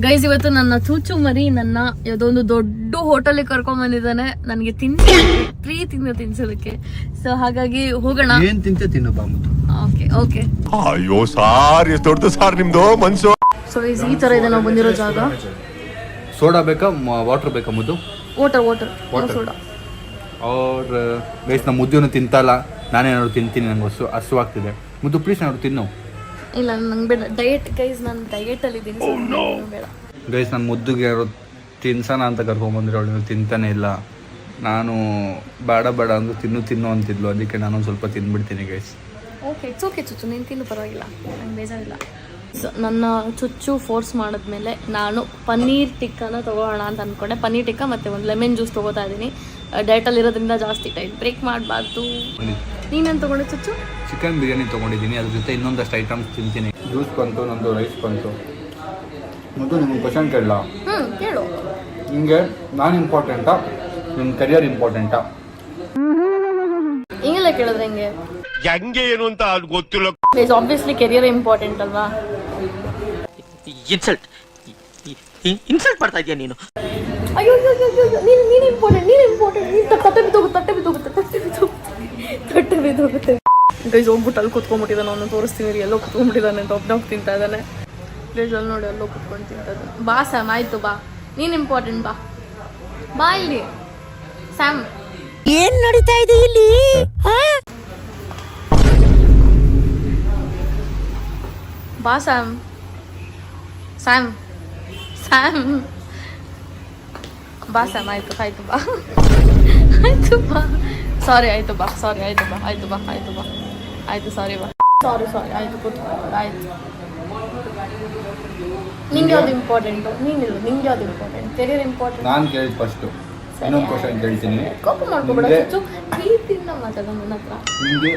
Guys ಇವತ್ತು ನನ್ನ ಚೂಚು ಮರಿ ನನ್ನ ಯಾವುದೋ ಒಂದು ದೊಡ್ಡ ಹೋಟೆಲ್ ಕರ್ಕೊಂಡ್ ಬಂದಿದ್ದಾನೆ ನನಗೆ ಪ್ರೀತಿಯಿಂದ ತಿನ್ಸೋದಕ್ಕೆ. ಸೊ ಹಾಗಾಗಿ ಹೋಗೋಣ. ಏನ್ ತಿಂತೆ ತಿನ್ನು ಬಾಮುದು. Okay okay. ಅಯ್ಯೋ ಸಾರ್ ಎಷ್ಟು ದೊಡ್ಡದು ಸಾರ್ ನಿಮ್ದು ಮನ್ಸು. ಸೊ ಈ ತರ ಇದೆ ನಾವು ಬಂದಿರೋ ಜಾಗ. ಸೋಡಾ ಬೇಕಾ ವಾಟರ್ ಬೇಕಾ ಮುದ್ದು? Water soda. ಅವ್ರ ಗೈಸ್ ನಮ್ಮ ಮುದ್ದೆಯನ್ನು ತಿಂತಲ್ಲ, ನಾನೇನಾದ್ರು ತಿಂತೀನಿ, ನಂಗೆ ಹಸುವಾಗ್ತಿದೆ. ಮುದ್ದು ಪ್ಲೀಸ್ ಏನಾದ್ರು ತಿನ್ನು. ಇಲ್ಲ ನಂಗೆ ಬೇಡ, ಡಯಟ್ ಗೈಸ್, ನಾನು ಡಯಟಲ್ಲಿ ಇದ್ದೀನಿ. ಬೇಡ ಗೈಸ್, ನನ್ನ ಮುದ್ದುಗೆ ಯಾರು ತಿನ್ಸೋಣ ಅಂತ ಕರ್ಕೊಂಬಂದ್ರೆ ಅವಳು ತಿಂತಾನೆ ಇಲ್ಲ. ನಾನು ಬೇಡ ಅಂದು ತಿನ್ನು ಅಂತಿದ್ಲು, ಅದಕ್ಕೆ ನಾನು ಸ್ವಲ್ಪ ತಿಂದ್ಬಿಡ್ತೀನಿ ಗೈಸ್. ಓಕೆ ಇಟ್ಸ್ ಓಕೆ ಚುಚ್ಚು, ನೀನು ತಿನ್ನು ಪರವಾಗಿಲ್ಲ, ನಂಗೆ ಬೇಜಾರಿಲ್ಲ. ಸೊ ನನ್ನ ಚುಚ್ಚು ಫೋರ್ಸ್ ಮಾಡಿದ್ಮೇಲೆ ನಾನು ಪನ್ನೀರ್ ಟಿಕ್ಕಾನ ತೊಗೊಳ್ಳೋಣ ಅಂತ ಅಂದ್ಕೊಂಡೆ. ಪನ್ನೀರ್ ಟಿಕ್ಕಾ ಮತ್ತು ಒಂದು ಲೆಮನ್ ಜ್ಯೂಸ್ ತೊಗೋತಾ ಇದ್ದೀನಿ. ಡಯಟಲ್ಲಿ ಇರೋದ್ರಿಂದ ಜಾಸ್ತಿ ಡಯಟ್ ಬ್ರೇಕ್ ಮಾಡಬಾರ್ದು. ನೀನೇನು ತೊಗೊಂಡೆ ಚುಚ್ಚು? ಚಿಕನ್ ಬಿರಿಯಾನಿ ತೊಗೊಂಡಿದ್ದೀನಿ, ಅದ್ರ ಜೊತೆ ಇನ್ನೊಂದಷ್ಟು ಐಟಮ್ಸ್ ತಿಂತೀನಿ. ಜ್ಯೂಸ್ ಬಂತು, ನಂದು ರೈಸ್ ಬಂತು. ಮತ್ತು ನಿಮ್ಗೆ ಕ್ವಶನ್ ಕೇಳಲ್ಲ? ಕೇಳು. ನಿಮಗೆ ನಾನು ಇಂಪಾರ್ಟೆಂಟಾ, ನಿಮ್ಮ ಕರಿಯರ್ ಇಂಪಾರ್ಟೆಂಟಾ? ಹಿಂಗೆಲ್ಲ ಕೇಳಿದ್ರೆ ಹೆಂಗೆ ಏನು ಅಂತ ಗೊತ್ತಿಲ್ಲ. ಆಬ್ವಿಯಸ್ಲಿ ಕೆರಿಯರ್ ಇಂಪಾರ್ಟೆಂಟ್ ಅಲ್ವಾ? ಇನ್ಸಲ್ಟ್ ಮಾಡ್ತಾ ಇದೀಯ ನೀನು. ಅಯ್ಯೋ ನೀನು ಇಂಪಾರ್ಟೆಂಟ್, ನೀನು ತಟ್ಟೆ ಬಿದ್ದೋಗುತ್ತೆ. ಗೈಸ್ ಹೋಗ್ಬಿಟ್ಟು ಅಲ್ಲಿ ಕುತ್ಕೊಂಡ್ಬಿಟ್ಟಿದ್ದಾನೆ, ಅವನು ತೋರಿಸ್ತೀನಿ. ಎಲ್ಲೋ ಕುತ್ಕೊಂಡ್ಬಿಟ್ಟಿದ್ದಾನೆ ಅಂತ ಒಬ್ಬನೇ ತಿಂತಾ ಇದ್ದಾನೆ. ಪ್ಲೇಸ್ ಅಲ್ಲಿ ನೋಡಿ ಎಲ್ಲೋ ಕುತ್ಕೊಂಡು ತಿಂತಾ ಇದ್ದಾನೆ. ಬಾ ಸ್ಯಾಮ್, ಆಯ್ತು ಬಾ, ನೀನು ಇಂಪಾರ್ಟೆಂಟ್, ಬಾ ಇಲ್ಲಿ ಸ್ಯಾಮ್. ಏನ್ ನಡೀತಾ ಇದೆ ಇಲ್ಲಿ? ಬಾ ಸ್ಯಾಮ್ ಬಾ ಸ್ಯಾಮ್, ಆಯ್ತು ಬಾ, ಆಯ್ತು ಬಾ, ಸಾರಿ ಆಯ್ತು ಬಾ, ಸಾರಿ ಆಯ್ತು ಕೂತ್ಕೊ, ಆಯ್ತು. ನಿಂಗೆ ಯಾವ್ದು ಇಂಪಾರ್ಟೆಂಟು? ನೀನಿಲ್ಲ, ನಿಂಗೆ ಯಾವ್ದು ಇಂಪಾರ್ಟೆಂಟ್? Career important? ನಾನು ಕೇಳಿದ ಫಸ್ಟು. ಇನ್ನೊಂದು ಕ್ವಶನ್ ಕೇಳ್ತೀನಿ. ಕೋಪ ಮಾಡ್ಕೊಬೇಡ ಚುಚ್ಚು, ಪ್ರೀತಿಯಿಂದ ಮಾತಾಡೋ ನನ್ನ ಹತ್ರ. ನಿಮಗೆ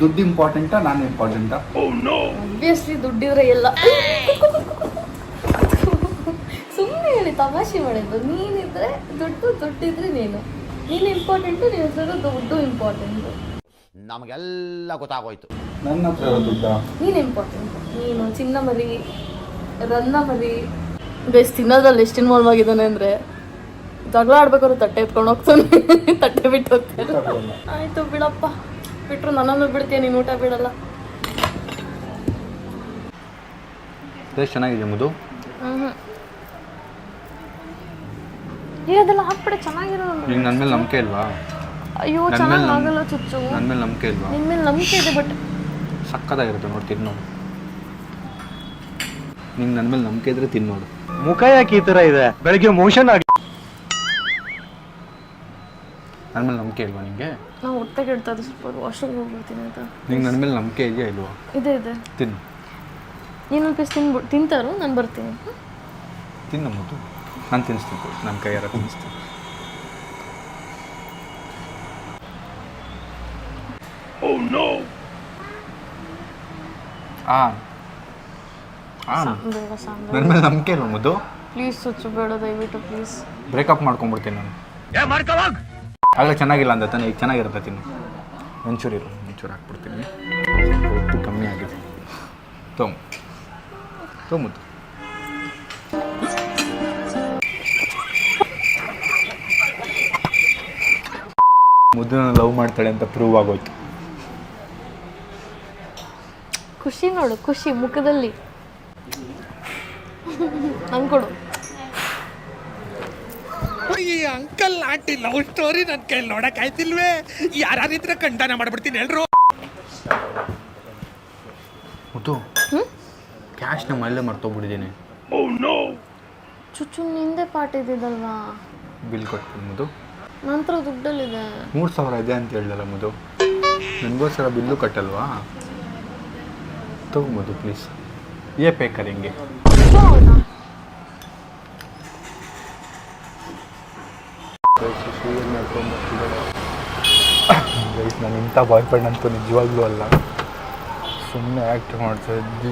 ದುಡ್ಡು ಇಂಪಾರ್ಟೆಂಟಾ, ನಾನು ಇಂಪಾರ್ಟೆಂಟಾ? ಆಬ್ವಿಯಸ್ಲಿ ದುಡ್ಡಿದ್ರೆ ಎಲ್ಲ. ಸುಮ್ಮನೆ ಹೇಳಿ ತಮಾಷೆ ಮಾಡಿದ್ದು. ನೀನಿದ್ರೆ ದುಡ್ಡಿದ್ರೆ ನೀನು ಇಂಪಾರ್ಟೆಂಟು, ನೀನಿದ್ರೆ ದುಡ್ಡು ಇಂಪಾರ್ಟೆಂಟು. ನಮಗೆಲ್ಲ ಗೊತ್ತಾಗೋಯ್ತು. ನನ್ನ ಹತ್ರ ದುಡ್ಡ? ನೀನು ಇಂಪಾರ್ಟೆಂಟ್. ನೀನು ಚಿನ್ನ ಮರಿ, ರನ್ನ ಮರಿ. ಬೇಸ್ ತಿನ್ನೋದ್ರಲ್ಲಿ ಎಷ್ಟು ಇನ್ವಾಲ್ವ್ ಆಗಿದ್ದಾನೆ ಅಂದರೆ, ಜಗಳ ಆಡ್ಬೇಕಾದ್ರು ತಟ್ಟೆ ಎತ್ಕೊಂಡು ಹೋಗ್ತಾನೆ, ತಟ್ಟೆ ಬಿಟ್ಟು ಹೋಗ್ತಾನೆ. ಆಯ್ತು ಬಿಡಪ್ಪ, ಬಿಟ್ರು ನನ್ನನ್ನು ಬಿಡ್ತೀಯ, ನೀನು ಊಟ ಬಿಡಲ್ಲ. ಎಷ್ಟು ಚೆನ್ನಾಗಿದೆ ಮುದು. ಅದೆಲ್ಲ ಹಾಕ್ಬಿಡೆ, ಚೆನ್ನಾಗಿರೋದು. ನಿಂಗೆ ನನ್ನ ಮೇಲೆ ನಂಬಿಕೆ ಇಲ್ವಾ? ಅಯ್ಯೋ ಚೆನ್ನಾಗಲ್ಲ ಚುಚ್ಚು. ನನ್ನ ಮೇಲೆ ನಂಬಿಕೆ ಇಲ್ವಾ? ನಿನ್ನ ಮೇಲೆ ನಂಬಿಕೆ ಇದೆ, ಬಟ್ ಸಕ್ಕದಾಗಿರುತ್ತೆ ನೋಡಿ, ತಿನ್ನೋಡು. ನಿಂಗೆ ನನ್ನ ಮೇಲೆ ನಂಬಿಕೆ ಇದ್ರೆ ತಿನ್ನೋಡು. ಮುಖ ಯಾಕೆ ಈ ಥರ ಇದೆ? ಬೆಳಗ್ಗೆ ಮೋಷನ್ ಆಗಿ. ನನ್ನ ಮೇಲೆ ನಂಬಿಕೆ ಇಲ್ವಾ ನಿಂಗೆ? ನಾವು ಹೊಟ್ಟೆಗೆ ಇಡ್ತಾ ಇದ್ದೆ, ಸ್ವಲ್ಪ ವಾಶ್ರೂಮ್ಗೆ ಹೋಗ್ಬಿಡ್ತೀನಿ ಆಯ್ತಾ? ನಿಂಗೆ ನನ್ನ ಮೇಲೆ ನಂಬಿಕೆ ಇದೆಯಾ ಇಲ್ವಾ? ಇದೆ ತಿನ್ನು. ನೀನೊಂದು ಪೀಸ್ ತಿಂತಾರು, ನಾನು ಬರ್ತೀನಿ. ತಿನ್ನು ಮುದ್ದು, ನಾನು ತಿನ್ನಿಸ್ತೀನಿ, ನನ್ನ ಕೈಯಾರ ತಿನ್ನಿಸ್ತೀನಿ. ನನ್ನ ಮೇಲೆ ನಂಬಿಕೆ ಇಲ್ವಾ ಮುದ್ದು? ಪ್ಲೀಸ್ ಚುಚ್ಚು, ಬೇಡ ದಯವಿಟ್ಟು ಪ್ಲೀಸ್. ಬ್ರೇಕಪ್ ಮಾಡ್ಕೊಂಡ್ಬಿಡ್ತೀನಿ ನಾನು. ಆಗಲೇ ಚೆನ್ನಾಗಿಲ್ಲ ಅಂದ ತಾನೆ, ಈಗ ಚೆನ್ನಾಗಿರುತ್ತೆ. ತಿನ್ನು. ಒಂಚೂರು ಹಾಕ್ಬಿಡ್ತೀನಿ. ಸ್ವಲ್ಪ ಉಪ್ಪು ಕಮ್ಮಿ ಆಗಿದೆ. ತೊಂಬತ್ತು ಮುದ್ದನ್ನ ಲವ್ ಮಾಡ್ತಾಳೆ ಅಂತ ಪ್ರೂವ್ ಆಗೋಯ್ತು. ಖುಷಿ ನೋಡು, ಖುಷಿ ಮುಖದಲ್ಲಿ. ಅಂದ್ಕೊಡು. ಈ ಅಂಕಲ್ ಆಂಟಿ ಲವ್ ಸ್ಟೋರಿ ನನ್ನ ಕೈಲಿ ನೋಡಕ್ ಆಯ್ತಿಲ್ವೇ? ಯಾರಿದ್ರೆ ಖಂಡನ ಮಾಡ್ಬಿಡ್ತೀನಿ ಎಲ್ರು. ಮುದ್ದು, ಕ್ಯಾಶ್ ನಮ್ಮ ಮನೇಲೆ ಮರ್ತೋಗ್ಬಿಟ್ಟಿದ್ದೀನಿ. ಚುಚ್ಚು ನಿಂದೆ ಪಾರ್ಟಿ ಇದ್ದಿದ್ದಲ್ವಾ? ಬಿಲ್ ಕೊಡ್ತೀನಿ ಮುದ್ದು. ನಂತರ ದುಡ್ಡಲ್ಲಿದೆ. 3,000 ಇದೆ ಅಂತ ಹೇಳ್ದಲ್ಲ ಮುದ್ದು, ನನಗೋಸ್ಕರ ಬಿಲ್ಲು ಕಟ್ಟಲ್ವಾ? ತಗೊಂಬೋದು ಪ್ಲೀಸ್. ಪೇ ಕರೆಂಗೆ. ನಾನು ಇಂಥ ಬಾಯ್ ಫ್ರೆಂಡ್ ಅಂತೂ ನಿಜವಾಗ್ಲೂ ಅಲ್ಲ, ಸುಮ್ಮನೆ ಆ್ಯಕ್ಟ್ ಮಾಡ್ತಾ ಇದ್ದೆ.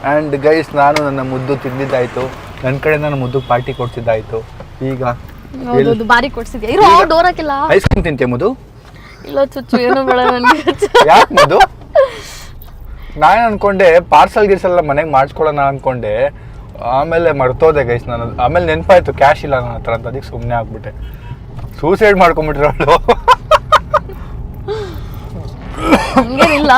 ಆ್ಯಂಡ್ ಗೈಸ್, ನಾನು ನನ್ನ ಮುದ್ದು ತಿಂದಿದ್ದಾಯಿತು, ನನ್ನ ಕಡೆ ನಾನು ಮುದ್ದು ಪಾರ್ಟಿ ಕೊಡ್ತಿದ್ದಾಯಿತು. ಈಗ ಬಾರಿ ಕೊಡ್ಸಿದ್ಯಾ? ಇರೋ ಡೋರ್ ಹಾಕಿಲ್ಲ. ಐಸ್ ಕ್ರೀಮ್ ತಿಂತೆ ಮುದ್ದು? ಇಲ್ಲ ಚುಚ್ಚು, ಏನು ಬೇಡ ನನಗೆ. ಯಾಕೆ ಮುದ್ದು? ನಾನು ಅನ್ಕೊಂಡೆ ಪಾರ್ಸಲ್ ಗಿರ್ಸೆಲ್ಲ ಮನೆಗೆ ಮಾಡಿಸ್ಕೊಳ್ಳೋಣ ಅನ್ಕೊಂಡೆ, ಆಮೇಲೆ ಮರ್ತೋದೆ ಗೈಸ್. ನಾನು ಆಮೇಲೆ ನೆನಪಾಯ್ತು ಕ್ಯಾಶ್ ಇಲ್ಲ ನನ್ನ ಹತ್ರ ಅಂತ, ಅದಕ್ಕೆ ಸುಮ್ಮನೆ ಆಗ್ಬಿಟ್ಟೆ. ಸೂಸೈಡ್ ಮಾಡ್ಕೊಂಬಿಟ್ರೆ ಅವಳು. ಹಂಗೇನಿಲ್ಲ,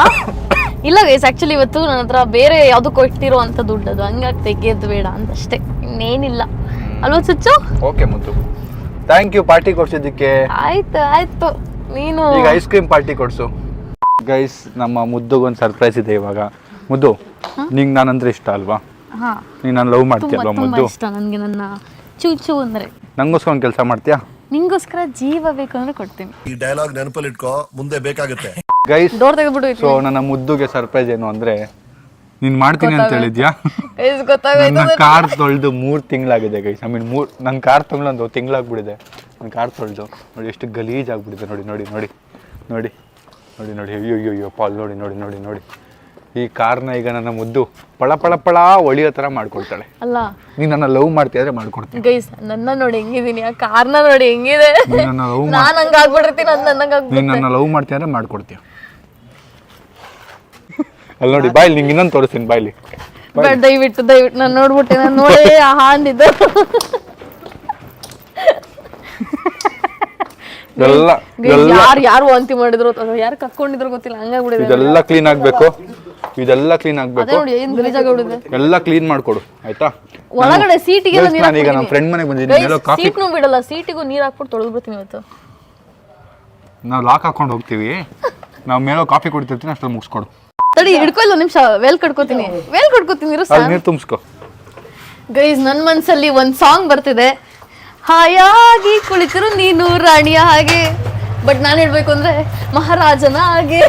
ಇಲ್ಲ ಗೈಸ್, ಆಕ್ಚುಲಿ ಇವತ್ತು ನನ್ನ ಹತ್ರ ಬೇರೆ ಯಾವುದಕ್ಕೂ ಇಟ್ಟಿರೋ ಅಂತ ದುಡ್ಡು ಅದು, ಹಂಗಾಗಿ ತೆಗೆಯೋದು ಬೇಡ ಅಂತಷ್ಟೇ, ಇನ್ನೇನಿಲ್ಲ ಅಲ್ವಾ ಚುಚ್ಚು? ಓಕೆ ಮುದ್ದು, ಥ್ಯಾಂಕ್ ಯು ಪಾರ್ಟಿ ಕೊಡ್ಸಿದ್ದಕ್ಕೆ. ಆಯ್ತು ನೀನು ಈಗ ಐಸ್ ಕ್ರೀಮ್ ಪಾರ್ಟಿ ಕೊಡ್ಸು. ಗೈಸ್, ನಮ್ಮ ಮುದ್ದುಗೊಂದು ಸರ್ಪ್ರೈಸ್ ಇದೆ ಇವಾಗ. ಮುದ್ದು, ನಿಂಗೆ ನಾನಂದ್ರೆ ಇಷ್ಟ ಅಲ್ವಾ? ನೀನು ನಾನು ಲವ್ ಮಾಡ್ತೀಯಲ್ವಾ ಮುದ್ದು? ಇಷ್ಟ ನನಗೆ ನನ್ನ ಚೂಚು ಅಂದ್ರೆ. ನಂಗೋಸ್ಕರ ಒಂದು ಕೆಲಸ ಮಾಡ್ತೀಯಾ? ನಿಂಗೋಸ್ಕರ ಜೀವ ಬೇಕು ಅಂದ್ರೆ ಕೊಡ್ತೀನಿ. ಈ ಡೈಲಾಗ್ ನೆನಪಲ್ಲಿ ಇಟ್ಕೋ, ಮುಂದೆ ಬೇಕಾಗುತ್ತೆ. ಗೈಸ್, ಡೋರ್ ತೆಗೆದ್ಬಿಟ್ಟು ಸೊ ನನ್ನ ಮುದ್ದುಗೆ ಸರ್ಪ್ರೈಸ್ ಏನು ಅಂದ್ರೆ, ನೀನು ಮಾಡ್ತೀನಿ ಅಂತ ಹೇಳಿದ್ಯಾ? ನನ್ನ ಕಾರ್ ತೊಳೆದು 3 ತಿಂಗಳಾಗಿದೆ ಗೈಸ್. ಐ ಮೀನ್ ನನ್ನ ಕಾರ್ ತೊಗೊಂಡು ಒಂದು ತಿಂಗಳಾಗ್ಬಿಟ್ಟಿದೆ. ನನ್ನ ಕಾರ್ ತೊಳೆದು ನೋಡಿ ಎಷ್ಟು ಗಲೀಜ್ ಆಗ್ಬಿಟ್ಟಿದೆ. ನೋಡಿ ನೋಡಿ ನೋಡಿ ನೋಡಿ ನೋಡಿ ನೋಡಿ ಅಯ್ಯೋ ಪಾಲ್ ನೋಡಿ ನೋಡಿ ನೋಡಿ ನೋಡಿ. ಈ ಕಾರ್ನ ಈಗ ನನ್ನ ಮುದ್ದು ಪಳ ಪಳ ಪಳ ಒಳಿಯೋ ಥರ ಮಾಡ್ಕೊಡ್ತಾಳೆ. ಅಲ್ಲ, ನೀನು ನನ್ನ ಲವ್ ಮಾಡ್ತೀಯಾದ್ರೆ ಮಾಡ್ಕೊಡ್ತೀನಿ. ಗೈಸ್, ನನ್ನ ನೋಡಿ ಹೆಂಗಿದೀನಿ, ಆ ಕಾರ್ನ ನೋಡಿ ಹೆಂಗಿದೆ. ನಾನು ಹಂಗ ಆಗ್ಬಿಟ್ಟಿರ್ತೀನಿ, ನೀನು ನನ್ನ ಲವ್ ಮಾಡ್ತೀಯಾದ್ರೆ ಮಾಡ್ಕೊಡ್ತೀಯ. ಅಲ್ಲಿ ನೋಡಿ ಬಾಯ್ಲಿ, ನಿಂಗೆ ಇನ್ನೊಂದು ತೋರಿಸ್ತೀನಿ ಬಾಯ್ಲಿ. ದಯವಿಟ್ಟು ನಾನು ನೋಡ್ಬಿಟ್ಟೆ, ನಾನು ನೋಡಿ ಅಂದಿದ್ದೆ. ಯಾರು ವಾಂತಿ ಮಾಡಿದ್ರು ಯಾರು ಕಕ್ಕೊಂಡಿದ್ರು ಗೊತ್ತಿಲ್ಲ, ಹಂಗಾಗ್ಬಿಡಿದೆ. ಇದೆಲ್ಲ ಕ್ಲೀನ್ ಆಗ್ಬೇಕು, ಇದೆಲ್ಲ ಕ್ಲೀನ್ ಆಗ್ಬೇಕು. ನೋಡಿ ಏನ್ ಗಲೀಜಾಗ್ಬಿಡಿದೆ. ಎಲ್ಲ ಕ್ಲೀನ್ ಮಾಡ್ಕೊಡು ಆಯ್ತಾ? ಒಳಗಡೆ ಸೀಟಿಗೆ ನಾನೀಗ ನಮ್ಮ ಫ್ರೆಂಡ್ ಮನೆಗೆ ಬಂದಿದ್ದೀನಿ. ಸೀಟ್ನು ಬಿಡಲ್ಲ, ಸೀಟಿಗೂ ನೀರ್ ಹಾಕ್ಬಿಟ್ಟು ತೊಳೆದು ಬಿಡ್ತೀನಿ ಇವತ್ತು. ನಾವು ಲಾಕ್ ಹಾಕೊಂಡು ಹೋಗ್ತೀವಿ, ನಾವು ಮೇಲೋ ಕಾಫಿ ಕುಡಿತಿರ್ತೀನಿ, ಅಷ್ಟರಲ್ಲಿ ಮುಗಿಸ್ಕೊಡು. ತಡಿ, ಹಿಡ್ಕೊಲ್ಲ ನಿಮಿಷ, ವೇಲ್ ಕಡ್ಕೋತೀನಿ ನೀರು ತುಂಬಿಸ್ಕೊ. ಗೈಸ್, ನನ್ನ ಮನ್ಸಲ್ಲಿ ಒಂದ್ ಸಾಂಗ್ ಬರ್ತಿದೆ, ಹಾಯಾಗಿ ಕುಳಿತರು ನೀನು ರಾಣಿಯ ಹಾಗೆ. ಬಟ್ ನಾನು ಹೇಳ್ಬೇಕು ಅಂದ್ರೆ ಮಹಾರಾಜನ ಹಾಗೆ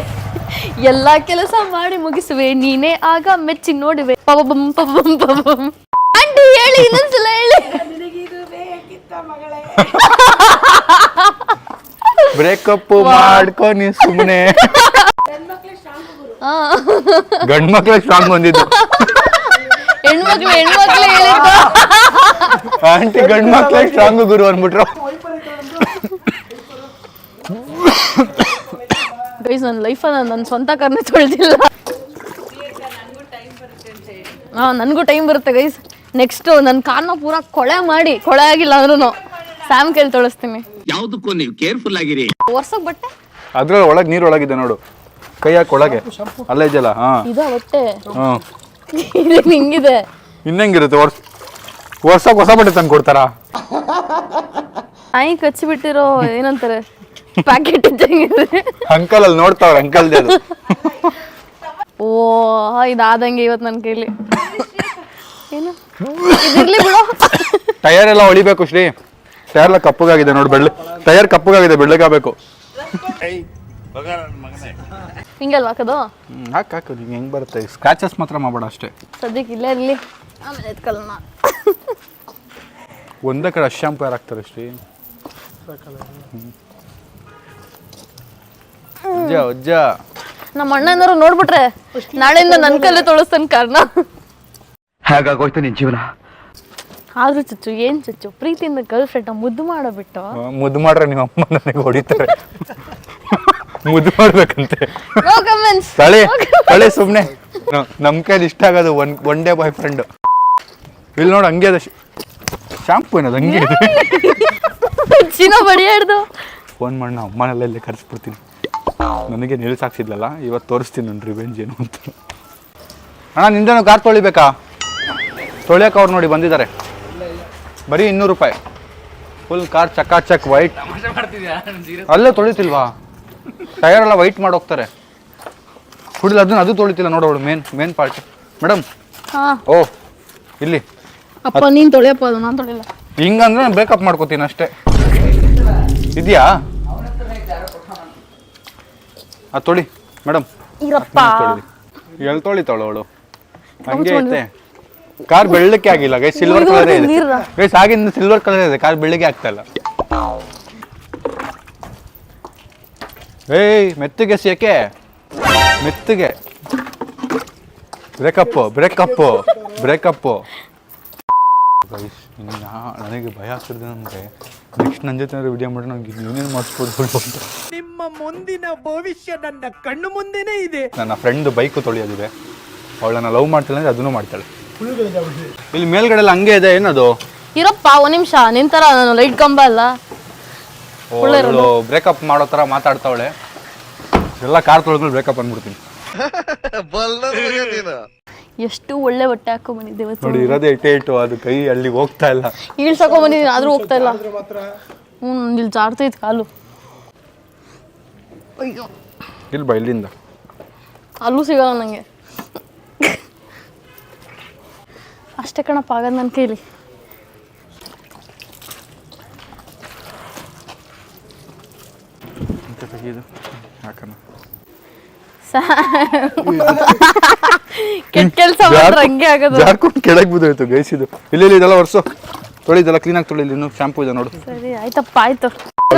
ಎಲ್ಲಾ ಕೆಲಸ ಮಾಡಿ ಮುಗಿಸುವೆ ನೀನೇ ಆಗ ಮೆಚ್ಚಿ ನೋಡುವೆ. ಪಬಂ ಪಬಂ ಪಬಂ. ಆಂಟಿ ಹೇಳಿ, ಇನ್ನೊಂದ್ಸಲ ಹೇಳಿ. ಬ್ರೇಕಪ್ ಮಾಡ್ಕೊ ನೀ ಸುಮ್ಮನೆ. ಗಂಡ್ ಮಕ್ಳಿಗೆ ಸ್ಟ್ರಾಂಗ್ ಬಂದಿದ್ದು, ಹೆಣ್ಮಕ್ಳು ಹೇಳಿದ್ದು. ಆಂಟಿ ಗಂಡ್ ಮಕ್ಳಿಗೆ ಸ್ಟ್ರಾಂಗ್ ಗುರು ಅನ್ಬಿಟ್ರು. ಗೈಸ್, ನನ್ನ ಲೈಫಲ್ಲಿ ನನ್ನ ಸ್ವಂತ ಕಾರ್ನೇ ತೊಳೆದಿಲ್ಲ. ನನಗೂ ಟೈಮ್ ಬರುತ್ತೆ ಗೈಸ್. ನೆಕ್ಸ್ಟ್ ನನ್ನ ಕಾರ್ನ ಪೂರಾ ಕೊಳೆ ಮಾಡಿ, ಕೊಳೆ ಆಗಿಲ್ಲ ಅಂದ್ರೂ ಸ್ಯಾಮ್ ಕೈಲಿ ತೊಳಸ್ತೀನಿ. ಯಾವುದಕ್ಕೂ ನೀವು ಕೇರ್ಫುಲ್ ಆಗಿರಿ. ವರ್ಷಕ್ ಬಟ್ಟೆ ಅದ್ರಲ್ಲಿ ಒಳಗೆ ನೀರು ಒಳಗಿದೆ ನೋಡು, ಕೈ ಹಾಕಿ ಒಳಗೆ ಅಲ್ಲೇ ಇದೆಯಲ್ಲ. ಇದ ಬಟ್ಟೆ ಹ್ಮ್, ಹಿಂಗಿದೆ. ಇನ್ನೆಂಗಿರುತ್ತೆ ವರ್ಷಕ್ಕೆ ಹೊಸ ಬಟ್ಟೆ ತಂದು ಕೊಡ್ತಾರ? ನಾಯಿ ಕಚ್ಚಿಬಿಟ್ಟಿರೋ ಏನಂತಾರೆ ಪ್ಯಾಕೆಟ್ ಇದ್ದಂಗಿದೆ. ಅಂಕಲ್ ಅಲ್ಲಿ ನೋಡ್ತಾವ್ರ, ಅಂಕಲ್ ಅದು. ಓ, ಇದಾದಂಗೆ ಇವತ್ತು ನನ್ನ ಕೈಲಿ ಏನು ಇದಿರ್ಲಿ ಬಿಡು. ಟೈರ್ ಎಲ್ಲ ಹೊಳಿಬೇಕು ಶ್ರೀ, ಟೈರ್ ಎಲ್ಲ ಕಪ್ಪಗಾಗಿದೆ ನೋಡಿ, ಟೈರ್ ಕಪ್ಪಗಾಗಿದೆ, ಬೆಳ್ಳಗಾಗಬೇಕು. ಹಿಂಗಲ್ವಾ ಹಾಕೋದು? ಹಾಕು ನಿಂಗೆ ಹೆಂಗೆ ಬರುತ್ತೆ, ಸ್ಕ್ರಾಚಸ್ ಮಾತ್ರ ಮಾಡಬೇಡ ಅಷ್ಟೇ. ಸದ್ಯಕ್ಕೆ ಇಲ್ಲೇ ಇರಲಿ, ಆಮೇಲೆ ಎತ್ಕೊಳ್ಳೋಣ. ಒಂದೇ ಕಡೆ ಶಾಂಪು ಯಾರು ಹಾಕ್ತಾರೆ ಶ್ರೀ? ಅಜ್ಜ ನಮ್ಮ ಅಣ್ಣ ಏನಾರು ನೋಡ್ಬಿಟ್ರೆ ನಾಳೆಯಿಂದ ನನ್ನ ಕಲ್ಲೇ ತೊಳಸ್ತಾನೆ ಕಾರಣ. ಹೇಗಾಗೋಯ್ತು ನಿನ್ ಜೀವನ? ಆದ್ರೂ ಚುಚ್ಚು, ಏನ್ ಚುಚ್ಚು, ಪ್ರೀತಿಯಿಂದ ಗರ್ಲ್ ಫ್ರೆಂಡ್ ಮುದ್ದು ಮಾಡೋ ಬಿಟ್ಟು ಮುದ್ದು ಮಾಡ್ರೆ ನಿಮ್ಮ ಅಮ್ಮ ನನಗೆ ಹೊಡಿತಾರೆ. ಮುದ್ದು ಮಾಡ್ಬೇಕಂತೆ. ತಳೆ ಸುಮ್ಮನೆ, ನಮ್ಮ ಕೈಲಿ ಇಷ್ಟ ಆಗೋದು ಒನ್ ಡೇ ಬಾಯ್ ಫ್ರೆಂಡ್. ಇಲ್ಲಿ ನೋಡು, ಹಂಗೆ ಅದ ಶಾಂಪು ಏನದು, ಹಂಗೆ ಇದೆ. ಬಡಿಯಾಡ್ದು ಫೋನ್ ಮಾಡಿ ನಾ ಅಮ್ಮನೆಲ್ಲ ಇಲ್ಲೇ ಕರೆಸ್ಬಿಡ್ತೀನಿ. ನನಗೆ ನಿಲ್ಸಾಕ್ಸಿದ್ಲಲ್ಲ, ಇವತ್ತು ತೋರಿಸ್ತೀನಿ ನನ್ನ ರಿವೆಂಜ್ ಏನು ಅಂತ. ಅಣ್ಣ ನಿಂದೇನು ಕಾರ್ ತೊಳಿಬೇಕಾ? ತೊಳಿಯಕ್ಕೆ ಅವ್ರು ನೋಡಿ ಬಂದಿದ್ದಾರೆ, ಬರೀ 200 ರೂಪಾಯಿ. ಫುಲ್ ಕಾರ್ ಚಕ್ ವೈಟ್. ಅಲ್ಲೇ ತೊಳಿತಿಲ್ವಾ? ಟೈರ್ ಎಲ್ಲ ವೈಟ್ ಮಾಡೋಗ್ತಾರೆ. ಕುಡಿಲ್ಲ ಅದನ್ನ, ಅದು ತೊಳಿತಿಲ್ಲ ನೋಡೋಳು, ಮೇನ್ ಪಾರ್ಟ್. ಮೇಡಮ್, ಓ ಇಲ್ಲಿ ಅಪ್ಪ ನೀನ್ ತೊಳೆಯಪ್ಪ, ಅದು ನಾನು ತೊಳಿಲ್ಲ. ಹಿಂಗಂದ್ರೆ ನಾನು ಬ್ರೇಕಪ್ ಮಾಡ್ಕೋತೀನಿ ಅಷ್ಟೇ. ಇದೆಯಾ? ಅದು ತೊಳಿ ಮೇಡಮ್. ಇರಪ್ಪ, ಎಲ್ಲಿ ತೊಳಿತಾಳು ಹಂಗೆ ಐತೆ. ಕಾರ್ ಬೆಳ್ಳಕ್ಕೆ ಆಗಿಲ್ಲ ಗೈಸ್, ಸಿಲ್ವರ್ ಕಲರ್ ಇದೆ ಗೈಸ್. ಆಗಿಂದ ಸಿಲ್ವರ್ ಕಲರ್ ಇದೆ, ಕಾರ್ ಬೆಳ್ಳಗೆ ಆಗ್ತಾ ಇಲ್ಲ. ಏಯ್ ಮೆತ್ತಗೆ ಯಾಕೆ ಮೆತ್ತಗೆ? Breakup guys. ನನಗೆ ಭಯ ಆಗ್ತಿದೆ ಅಂದರೆ ನೆಕ್ಸ್ಟ್ ನನ್ನ ಜೊತೆ ವಿಡಿಯೋ ಮಾಡಿ ನನಗೆ ಏನೇನು ಮಾಡಿಸ್ಬೋದು ಅಂತ. ನಮ್ಮ ಮುಂದಿನ ಭವಿಷ್ಯ ನನ್ನ ಕಣ್ಣು ಮುಂದೆನೇ ಇದೆ. ನನ್ನ ಫ್ರೆಂಡ್ ಬೈಕು ತೊಳೆಯೋದಿದೆ, ಅವಳನ್ನ ಲವ್ ಮಾಡ್ತಾಳೆ ಅಂದ್ರೆ ಅದನ್ನು ಮಾಡ್ತಾಳೆ. ಇಲ್ಲಿ ಮೇಲ್ಗಡೆ ಎಲ್ಲ ಹಂಗೆ ಇದೆ, ಏನದು? ಇರಪ್ಪ ಒಂದ್ ನಿಮಿಷ, ನಿಂತರ ನಾನು ಲೈಟ್ ಕಂಬ ಅಲ್ಲ. ಬ್ರೇಕಪ್ ಮಾಡೋ ಥರ ಮಾತಾಡ್ತಾವಳೆ. ಎಲ್ಲ ಕಾರ್ ತೊಳೆದ್ಮೇಲೆ ಬ್ರೇಕಪ್ ಅಂದ್ಬಿಡ್ತೀನಿ. ಎಷ್ಟು ಒಳ್ಳೆ ಬಟ್ಟೆ ಹಾಕೊಂಡ್ ಬಂದಿದ್ದೆ ನೋಡಿ, ಇರೋದೇ ಇಟ್ಟು ಅದು ಕೈ ಅಲ್ಲಿಗೆ ಹೋಗ್ತಾ ಇಲ್ಲ. ಇಳ್ಸಕೊಂಡ್ ಬಂದಿದ್ದೀನಿ ಆದ್ರೂ ಹೋಗ್ತಾ ಇಲ್ಲ. ಇಲ್ಲಿ ಜಾಡ್ತೈತ್ ಕಾಲು. ಅಯ್ಯೋ, ಇಲ್ಬಾ ಇಲ್ಲಿಂದ. ಅಲ್ಲೂ ಸಿಗಲ್ಲ ನಂಗೆ. ಅಷ್ಟೇ ಕಣಪ್ಪ ಆಗದ್ ನನ್ನ ಕೈಲಿ. ಕೆಟ್ಟ ಕೆಲಸ ಮಾಡಿದ್ರೆ ಹಂಗೆ ಆಗೋದು. ಜಾರ್ಕೊಂಡು ಕೆಳಗೆ ಬಿದ್ದೋಯ್ತು ಗೈಸ್. ಇದು ಇಲ್ಲಿ ಇದೆಲ್ಲ ವರ್ಷ ತೊಳಿದೆಲ್ಲ ಕ್ಲೀನಾಗಿ ತೊಳಿಲಿ. ಇನ್ನು ಶಾಂಪೂ ಇದೆ ನೋಡು. ಸರಿ ಆಯ್ತಪ್ಪ, ಆಯ್ತು.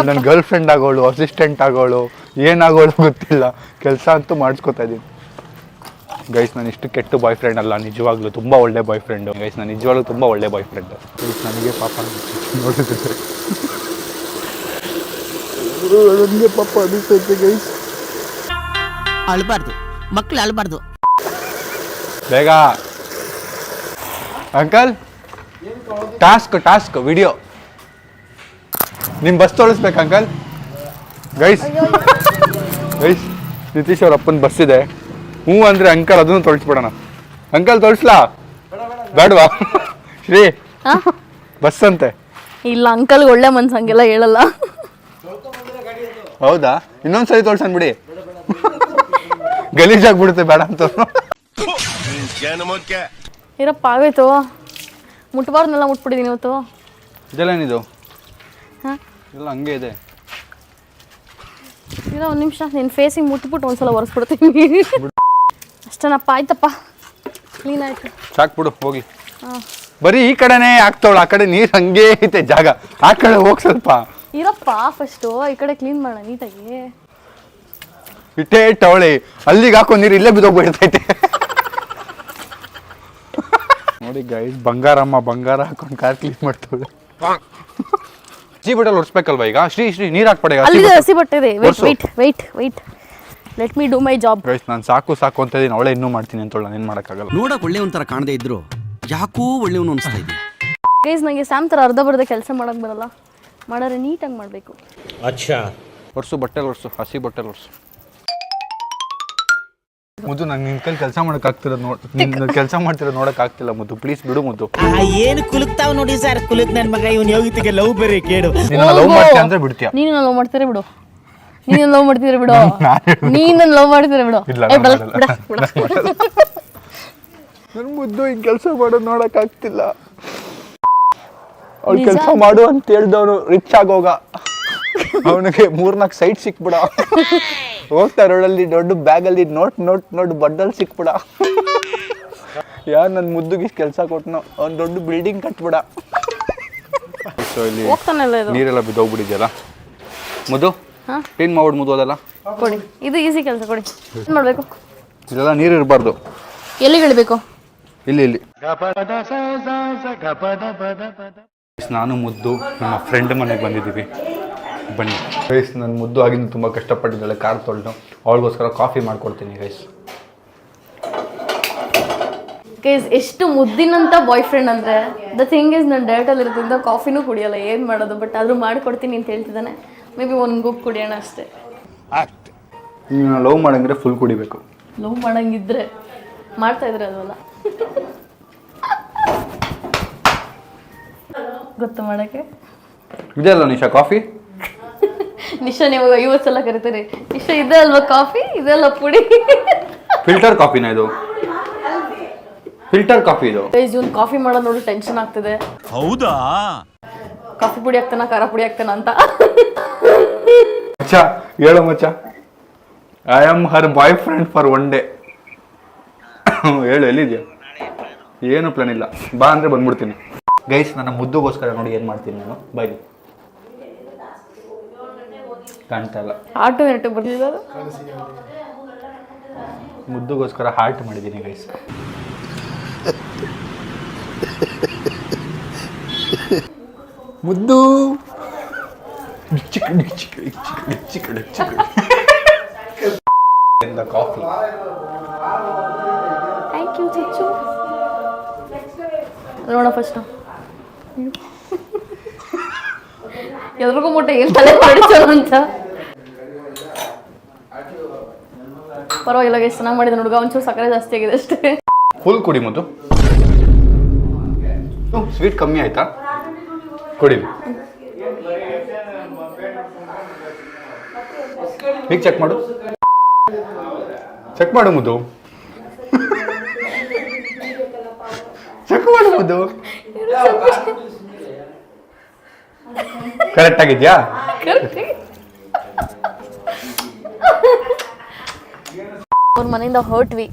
ನನ್ನ ಗರ್ಲ್ ಫ್ರೆಂಡ್ ಆಗೋಳು, ಅಸಿಸ್ಟೆಂಟ್ ಆಗೋಳು, ಏನಾಗೋಳು ಗೊತ್ತಿಲ್ಲ, ಕೆಲಸ ಅಂತೂ ಮಾಡಿಸ್ಕೊತಾ ಇದ್ದೀನಿ ಗೈಸ್. ನಾನು ಇಷ್ಟು ಕೆಟ್ಟ ಬಾಯ್ ಫ್ರೆಂಡ್ ಅಲ್ಲ, ನಿಜವಾಗ್ಲೂ ತುಂಬ ಒಳ್ಳೆ ಬಾಯ್ ಫ್ರೆಂಡು ಗೈಸ್. ನಾನು ನಿಜವಾಗ್ಲೂ ತುಂಬ ಒಳ್ಳೆ ಬಾಯ್ ಫ್ರೆಂಡ್ ಗೈಸ್. ನನಗೆ ಪಾಪ ನೋಡಿದ್ರೆ ನನಗೆ ಪಾಪ ಅನಿಸ್ತೈತೆ ಗೈಸ್. ಅಳ್ಬಾರ್ದು ಮಕ್ಳು, ಅಳ್ಬಾರ್ದು. ಬೇಗ ಅಂಕಲ್, ಟಾಸ್ಕ್ ವಿಡಿಯೋ. ನಿಮ್ಮ ಬಸ್ ತೊಳಿಸ್ಬೇಕು ಅಂಕಲ್. ಗೈಸ್ ನಿತೀಶ್ ಅವ್ರ ಅಪ್ಪನ ಬಸ್ ಇದೆ. ಹ್ಞೂ ಅಂದರೆ ಅಂಕಲ್ ಅದನ್ನು ತೊಳಿಸ್ಬಿಡೋಣ. ಅಂಕಲ್ ತೊಳಿಸ್ಲಾ? ಬೇಡವಾ ಶ್ರೀ? ಬಸ್ ಅಂತೆ. ಇಲ್ಲ, ಅಂಕಲ್ ಒಳ್ಳೆ ಮನ್ಸು, ಹಂಗೆಲ್ಲ ಹೇಳಲ್ಲ. ಹೌದಾ? ಇನ್ನೊಂದ್ಸರಿ ತೊಳ್ಸನ್ಬಿಡಿ, ಗಲೀಜಾಗ್ಬಿಡುತ್ತೆ, ಬೇಡ ಅಂತ. ಇರಪ್ಪ ಆಗೋಯ್ತು. ಮುಟ್ಬಾರ್ದನ್ನೆಲ್ಲ ಮುಟ್ಬಿಟ್ಟಿದ್ದೀನಿ ಇವತ್ತು. ಇದೆಲ್ಲೇನಿದು? ಹಾಂ, ಎಲ್ಲ ಹಂಗೆ ಇದೆ. ಇಲ್ಲ ಒಂದು ನಿಮಿಷ, ನಿನ್ನ ಫೇಸಿಗೆ ಮುಟ್ಬಿಟ್ಟು ಒಂದ್ಸಲ ಒರೆಸ್ಬಿಡ್ತೀನಿ. ಅಷ್ಟೇನಪ್ಪ, ಆಯ್ತಪ್ಪ, ಕ್ಲೀನ್ ಆಯ್ತು. ಸಾಕು ಬಿಡು, ಹೋಗ್ಲಿ. ಹಾಂ, ಬರೀ ಈ ಕಡೆನೇ ಆಗ್ತಾವಳ, ಆ ಕಡೆ ನೀರು ಹಂಗೇ ಐತೆ ಜಾಗ. ಆ ಕಡೆ ಹೋಗಿ ಸ್ವಲ್ಪ ಇರಪ್ಪ, ಫಸ್ಟು ಈ ಕಡೆ ಕ್ಲೀನ್ ಮಾಡೋಣ ನೀಟಾಗಿ. ಇಟ್ಟೇ ಇಟ್ಟವಳೆ, ಅಲ್ಲಿಗೆ ಹಾಕೋ ನೀರು ಇಲ್ಲೇ ಬಿದ್ದೋಗ್ಬಿಡ್ತೈತೆ. ನೋಡಿ ಗೈಸ್, ಬಂಗಾರ ಹಾಕೊಂಡು ಕಾರ್ ಕ್ಲೀನ್ ಮಾಡ್ತಾಳೆ. ಹಸಿ ಬಟ್ಟೆ ಒರೆಸ್ಬೇಕಲ್ವಾ ಈಗ? ಶ್ರೀ ನೀರು ಹಾಕ್ಪಡೆ. ಅಲ್ಲಿದೆ ಹಸಿ ಬಟ್ಟೆ ಇದೆ. Wait, let me do my job. Guys, ನಾನು ಸಾಕು ಅಂತ ಇದೀನಿ, ಅವಳೇ ಇನ್ನೂ ಮಾಡ್ತೀನಿ ಅಂತೋಳ. ನಾನು ಏನು ಮಾಡೋಕ್ಕಾಗಲ್ಲ. ನೋಡಕ್ ಒಳ್ಳೆ ಒಂಥರ ಕಾಣದೇ ಇದ್ರು ಯಾಕೋ ಒಳ್ಳೆಯವನು ಅನಿಸ್ತಾ ಇದೆ. ಗೈಸ್, ನನಗೆ ಸ್ಯಾಮ್ ಥರ ಅರ್ಧ ಬರ್ಧ ಕೆಲಸ ಮಾಡಕ್ ಬರಲ್ಲ. ಮಾಡಿದ್ರೆ ನೀಟಾಗಿ ಮಾಡಬೇಕು. ಒರೆಸು, ಬಟ್ಟೆ ಒರೆಸು, ಹಸಿ ಬಟ್ಟೆ ಒರೆಸು. ಮುದ್ದು, ನಂಗೆ ನಿನ್ ಕೈಲಿ ಕೆಲಸ ಕೆಲಸ ಮಾಡ್ತಿರೋದು ನೋಡಕ್ ಆಗ್ತಿಲ್ಲ ಮುದ್ದು. ಪ್ಲೀಸ್ ಬಿಡು ಮುದ್ದು. ಏನು ಕುಲುಕ್ತಾವ್ ನೋಡಿ ಸರ್, ಕುಲುಕ್ ನನ್ ಮಗ ಇವನ್ ಯೋಗಿತಿಗೆ ಲವ್ ಬೇರೆ ಕೇಳು. ಲವ್ ಮಾಡ್ತೀಯ ಅಂದ್ರೆ ಬಿಡ್ತೀಯ? ನೀನು ಲವ್ ಮಾಡ್ತೀರ ಬಿಡು. ನೀನು ಲವ್ ಮಾಡ್ತಿದ್ರೆ ಬಿಡು. ನೀನು ಲವ್ ಮಾಡ್ತಿದ್ರೆ ಬಿಡು. ನನ್ ಮುದ್ದು ಹಿಂಗ್ ಕೆಲಸ ಮಾಡೋದು ನೋಡಕ್ ಆಗ್ತಿಲ್ಲ. ಅವ್ಳು ಕೆಲಸ ಮಾಡು ಅಂತ ಹೇಳ್ದವನು ರಿಚ್ ಆಗೋಗ, ಅವನಿಗೆ 3-4 ಸೈಟ್ ಸಿಕ್ಬಿಡ. ಹೋಗ್ತಾ ರೋಡಲ್ಲಿ ದೊಡ್ಡ ಬ್ಯಾಗಲ್ಲಿ ನೋಟ್ ಬಡ್ಡಲ್ಲಿ ಸಿಕ್ಬಿಡ. ಯಾರು ನನ್ನ ಮುದ್ದುಗೆ ಕೆಲಸ ಕೊಟ್ಟನೋ ಅವ್ನು ದೊಡ್ಡ ಬಿಲ್ಡಿಂಗ್ ಕಟ್ಬಿಡ. ಸೊ ಇಲ್ಲಿ ನೀರೆಲ್ಲ ಬಿದ್ದೋಗ್ಬಿಟ್ಟಿದೆಯಲ್ಲ ಮುದ್ದು, ಕ್ಲೀನ್ ಮಾಡ್ಬಿಡು ಮುದ್ದು. ಅದೆಲ್ಲ ಕೊಡಿ, ಇದು ಈಸಿ ಕೆಲಸ. ಕೊಡಿ, ಏನು ಮಾಡಬೇಕು? ಇದೆಲ್ಲ ನೀರು ಇರಬಾರ್ದು. ಎಲ್ಲಿಗೆ ಇಳಬೇಕು? ಇಲ್ಲಿ. ನಾನು ಮುದ್ದು ನಮ್ಮ ಫ್ರೆಂಡ್ ಮನೆಗೆ ಬಂದಿದ್ದೀವಿ, ಬನ್ನಿ ಗೈಸ್. ನನ್ನ ಮುದ್ದು ಆಗಿಂದ ತುಂಬ ಕಷ್ಟಪಟ್ಟಿದ್ದಾಳೆ ಕಾರ್ ತೊಳೆದು. ಅವಳಿಗೋಸ್ಕರ ಕಾಫಿ ಮಾಡ್ಕೊಡ್ತೀನಿ ಗೈಸ್. ಗೈಸ್, ಎಷ್ಟು ಮುದ್ದಿನಂತ ಬಾಯ್ ಫ್ರೆಂಡ್ ಅಂದರೆ, ದ ಥಿಂಗ್ ಇಸ್ ನಾನು ಡಯಟಲ್ಲಿ ಇರೋದ್ರಿಂದ ಕಾಫಿನೂ ಕುಡಿಯೋಲ್ಲ, ಏನು ಮಾಡೋದು. ಬಟ್ ಆದರೂ ಮಾಡಿಕೊಡ್ತೀನಿ ಅಂತ ಹೇಳ್ತಿದ್ದಾನೆ. ಮೇ ಬಿ ಒಂದು ಗುಪ್ ಕುಡಿಯೋಣ ಅಷ್ಟೇ. ನೀನು ಲವ್ ಮಾಡಂಗಿದ್ರೆ ಫುಲ್ ಕುಡಿಬೇಕು. ಲವ್ ಮಾಡಂಗಿದ್ರೆ ಮಾಡ್ತಾ ಇದ್ರೆ ಅದಲ್ಲ ಗೊತ್ತು ಮಾಡೋಕ್ಕೆ. ಇದೆಯಲ್ಲ ನಿಶಾ ಕಾಫಿ? ನಿಶಾ ನೀವು 50 ಸಲ ಕರಿತೀರಿ. ನಿಶಾ ಇದೆ ಅಲ್ವಾ ಕಾಫಿ? ಇದೆಲ್ಲ ಪುಡಿ. ಫಿಲ್ಟರ್ ಕಾಫಿನ ಇದು? ಫಿಲ್ಟರ್ ಕಾಫಿ ಇದು. ಇವನು ಕಾಫಿ ಮಾಡೋದು ನೋಡಿ ಟೆನ್ಷನ್ ಆಗ್ತಿದೆ. ಹೌದಾ? ಕಾಫಿ ಪುಡಿ ಹಾಕ್ತಾನ, ಖಾರ ಪುಡಿ ಹಾಕ್ತಾನ ಅಂತ. ಮಚ್ಚ ಹೇಳು ಮಚ್ಚ, I am her boyfriend for 1 day. ಹೇಳು, ಎಲ್ಲಿದ್ಯಾ? ಏನು ಪ್ಲಾನ್ ಇಲ್ಲ, ಬಾ ಅಂದರೆ ಬಂದ್ಬಿಡ್ತೀನಿ. ಗೈಸ್, ನನ್ನ ಮುದ್ದುಗೋಸ್ಕರ ನೋಡಿ ಏನು ಮಾಡ್ತೀನಿ ನಾನು. ಬಾಯ್, ಕಾಣ್ತಾ ಇಲ್ಲ. ಆಟೋಮೆಟಿಕ್ ಬರ್ತಿದೆ ಅದು. ಮುದ್ದುಗೋಸ್ಕರ ಹಾರ್ಟ್ ಮಾಡಿದ್ದೀನಿ ಗೈಸ್. ಮುದ್ದು ಕಾಫಿ. ಥ್ಯಾಂಕ್ ಯು ಚುಚ್ಚು. ನೋಡ ಫಸ್ಟ್ ಎಲ್ರಿಗೂ ಮುಟ್ಟೆ ಏನು ತಲೆ ಮಾಡಿಸೋಣ ಅಂತ. ಪರವಾಗಿಲ್ಲ, ಎಷ್ಟು ಚೆನ್ನಾಗಿ ಮಾಡಿದ ಹುಡುಗ. ಒಂಚೂರು ಸಕ್ಕರೆ ಜಾಸ್ತಿ ಆಗಿದೆ ಅಷ್ಟೇ. ಫುಲ್ ಕುಡಿ ಮತ್ತು ಸ್ವೀಟ್ ಕಮ್ಮಿ ಆಯ್ತಾ? ಕುಡಿ. ಈಗ ಚೆಕ್ ಮಾಡು, ಚೆಕ್ ಮಾಡು ಮುದ್ದು, ಚೆಕ್ ಮಾಡು ಮುದ್ದು. ಕರೆಕ್ಟ್ ಆಗಿದ್ಯಾ? ಅವ್ರ ಮನೆಯಿಂದ ಹೊರಟ್ವಿ.